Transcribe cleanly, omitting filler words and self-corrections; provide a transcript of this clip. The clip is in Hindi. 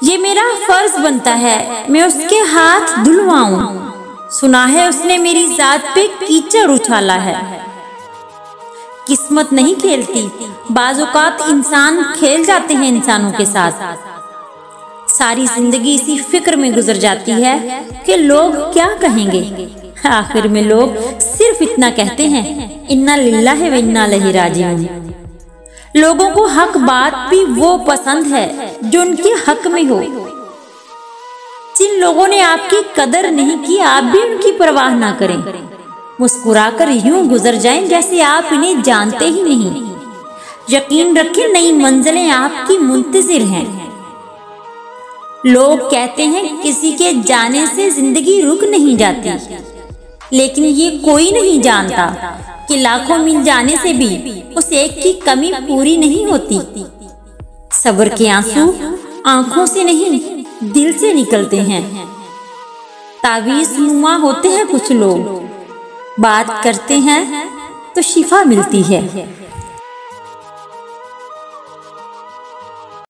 ये मेरा फर्ज बनता है मैं उसके हाथ धुलवाऊं। सुना है उसने मेरी जात पे कीचड़ उछाला है। किस्मत नहीं खेलती, बाज़ औक़ात इंसान खेल जाते हैं इंसानों के साथ। सारी जिंदगी इसी फिक्र में गुजर जाती है कि लोग क्या कहेंगे। आखिर में लोग सिर्फ इतना कहते हैं, इन्ना लिल्लाहि व इन्ना इलैहि राजिऊन। लोगों को हक बात भी वो पसंद है जो उनके हक में हो। जिन लोगों ने आपकी कदर नहीं की, आप भी उनकी परवाह ना करें। मुस्कुराकर यूं गुजर जाएं जैसे आप इन्हें जानते ही नहीं। यकीन रखें, नई मंजिलें आपकी मुंतजिर हैं। लोग कहते हैं किसी के जाने से जिंदगी रुक नहीं जाती, लेकिन ये कोई नहीं जानता कि लाखों मील जाने से भी उस एक की कमी पूरी नहीं होती। सब्र के आंसू आंखों से नहीं दिल से निकलते हैं। तावीज़ नुमा होते हैं कुछ लोग, बात करते हैं तो शिफा मिलती है।